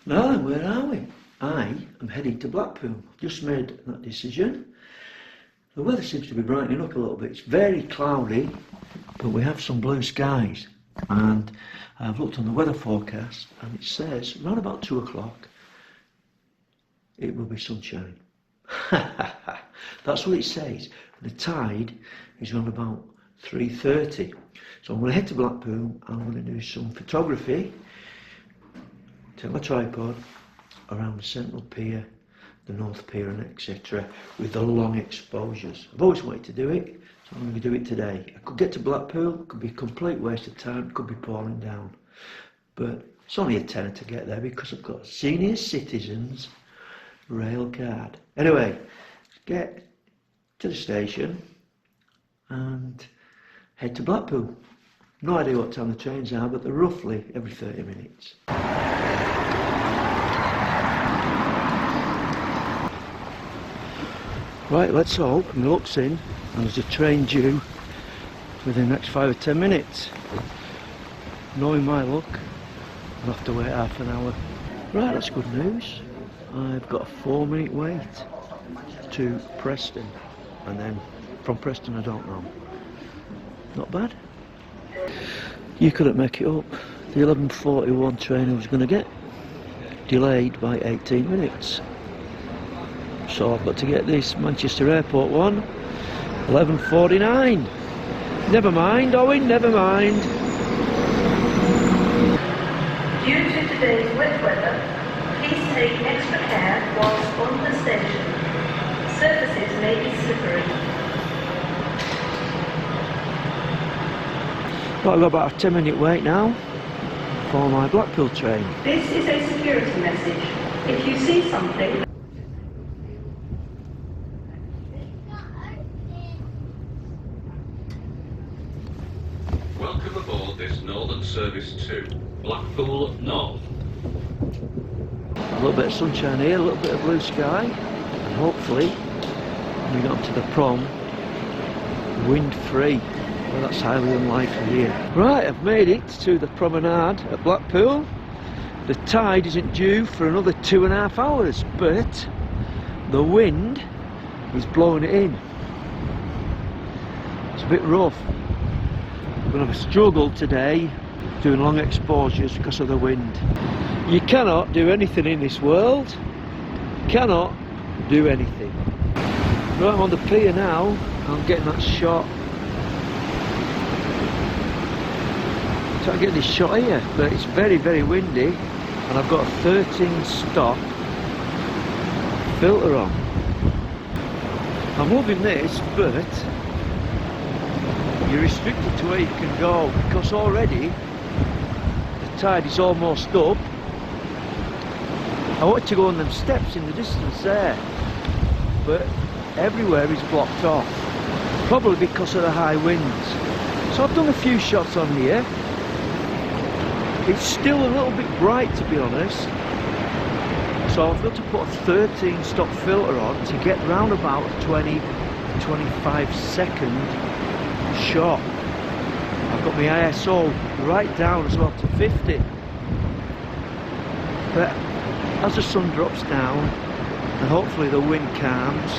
Now then, where are we? I am heading to Blackpool. Just made that decision. The weather seems to be brightening up a little bit. It's very cloudy, but we have some blue skies. And I've looked on the weather forecast and it says around about 2 o'clock it will be sunshine. That's what it says. The tide is around about 3:30. So I'm going to head to Blackpool. I'm going to do some photography. Take my tripod around the Central Pier, the North Pier and etc. with the long exposures. I've always wanted to do it, so I'm going to do it today. I could get to Blackpool, it could be a complete waste of time, it could be pouring down. But it's only a tenner to get there because I've got a senior citizens rail card. Anyway, let's get to the station and head to Blackpool. No idea what time the trains are, but they're roughly every 30 minutes. Right, let's hope my luck's in and there's a train due within the next 5 or 10 minutes. Knowing my luck, I'll have to wait half an hour. Right, that's good news. I've got a 4-minute wait to Preston, and then from Preston I don't know. Not bad. You couldn't make it up. The 11:41 train I was going to get delayed by 18 minutes. So I've got to get this Manchester Airport one, 11:49. Never mind, Owen, never mind. Due to today's wet weather, please take extra care whilst on the station. Surfaces may be slippery. Right, I've got about a 10-minute wait now for my Blackpool train. This is a security message. If you see something... Welcome aboard this Northern Service to Blackpool North. A little bit of sunshine here, a little bit of blue sky, and hopefully when we got to the prom, wind free. Well, that's highly unlikely here. Right, I've made it to the promenade at Blackpool. The tide isn't due for another 2.5 hours, but the wind is blowing it in. It's a bit rough. I'm going to have a struggle today doing long exposures because of the wind. You cannot do anything in this world. Cannot do anything. Right, I'm on the pier now. I'm getting that shot. Try to get this shot here, but it's very, very windy, and I've got a 13-stop filter on. I'm loving this, but you're restricted to where you can go because already the tide is almost up. I wanted to go on them steps in the distance there, but everywhere is blocked off, probably because of the high winds. So I've done a few shots on here. It's still a little bit bright, to be honest, so I've got to put a 13-stop filter on to get round about a 20-25 second shot. I've got my ISO right down as well to 50, but as the sun drops down and hopefully the wind calms,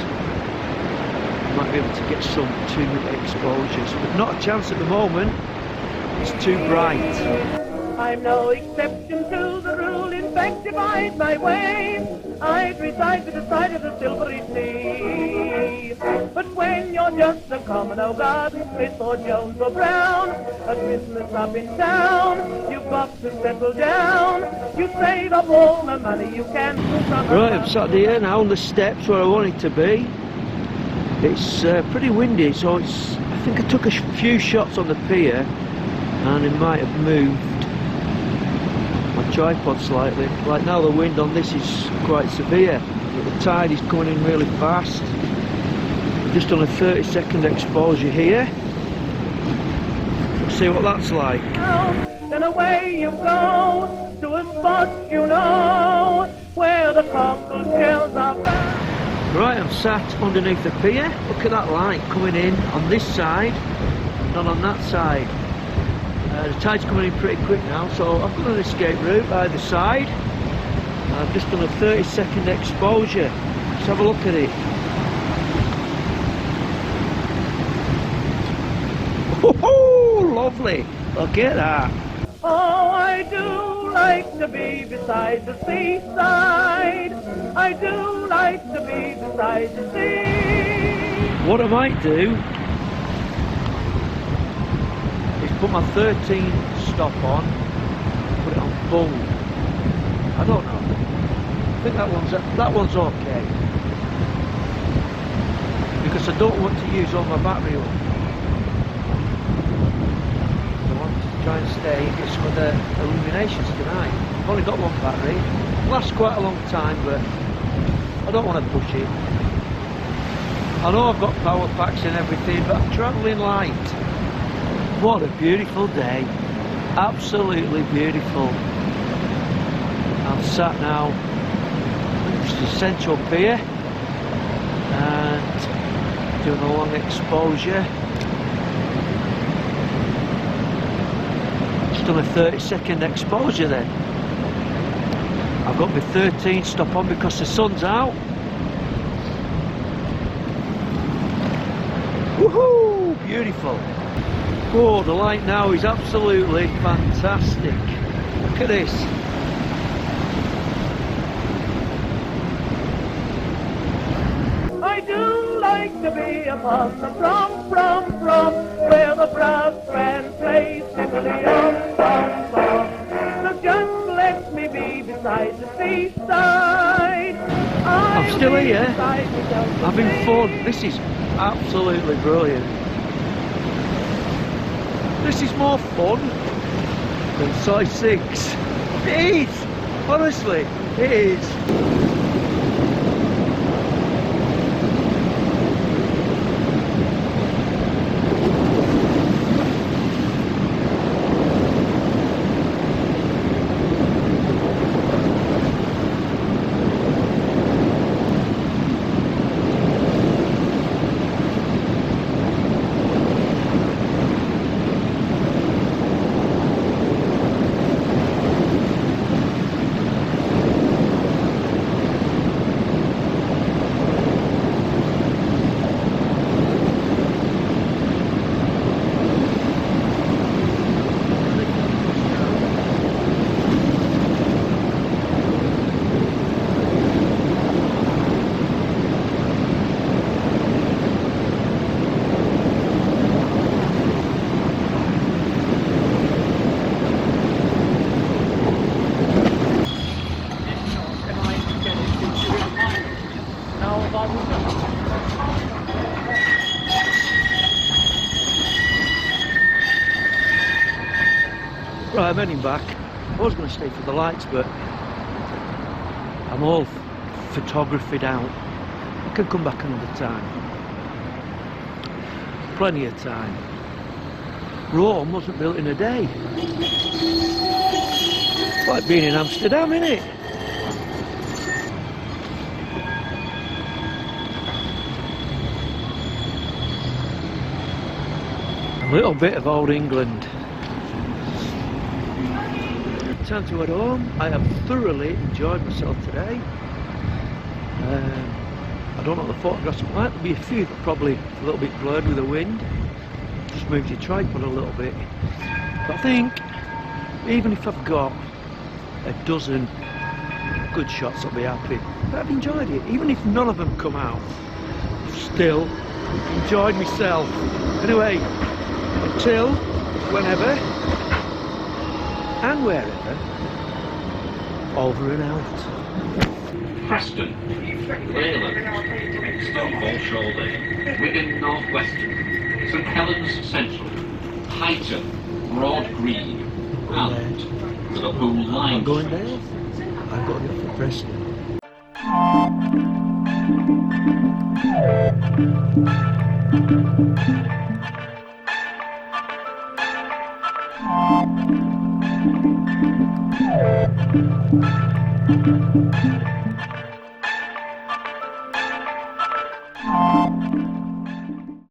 I might be able to get some 2-minute exposures, but not a chance at the moment. It's too bright. I'm no exception to the rule, in fact divide my way. I'd reside by the side of the silvery sea. But when you're just a common old garden Smith or Jones or Brown, a business up in town, you've got to settle down. You save up all the money you can. Right, I'm sat here now on the steps where I wanted to be. It's pretty windy, so I think I took a few shots on the pier and it might have moved my tripod slightly. Like now the wind on this is quite severe, but the tide is coming in really fast. Just on a 30-second exposure here. Let's see what that's like. Then away you go to a spot you know where the cockle shells are found. Right, I'm sat underneath the pier. Look at that light coming in on this side, not on that side. The tide's coming in pretty quick now, so I've got an escape route either side. I've just done a 30-second exposure. Let's have a look at it. Oh, lovely! Look at that. Oh, I do like to be beside the seaside. I do like to be beside the sea. What I might do is put my 13 stop on, put it on full. I don't know. I think that one's okay. Because I don't want to use all my battery up. I want to try and stay and get some of the illuminations tonight. I've only got one battery. It lasts quite a long time, but I don't want to push it. I know I've got power packs and everything, but I'm travelling light. What a beautiful day. Absolutely beautiful. I'm sat now next to Central Pier and doing a long exposure. Just done a 30-second exposure then. I've got my 13 stop on because the sun's out. Woohoo! Beautiful. Oh, the light now is absolutely fantastic. Look at this. I do like to be upon the from, where the brass band plays simply on. So just let me be beside the seaside. I'm still here, having fun. This is absolutely brilliant. This is more fun than size 6. It is! Honestly, it is. Right, I'm heading back. I was going to stay for the lights, but I'm all photographied out. I can come back another time. Plenty of time. Rome wasn't built in a day. It's like being in Amsterdam, isn't it? A little bit of old England. Time to head home. I have thoroughly enjoyed myself today. I don't know the photographs, might be a few that probably a little bit blurred with the wind. Just moved your tripod a little bit. But I think even if I've got a dozen good shots, I'll be happy. But I've enjoyed it. Even if none of them come out, I've still enjoyed myself. Anyway, until whenever and wherever, over and out. Preston, Leyland, Stonewall Lane, Wigan North Western, St Helens Central, Highton, Broad Green, and Liverpool Line. I'm going there. I've got to go for Preston.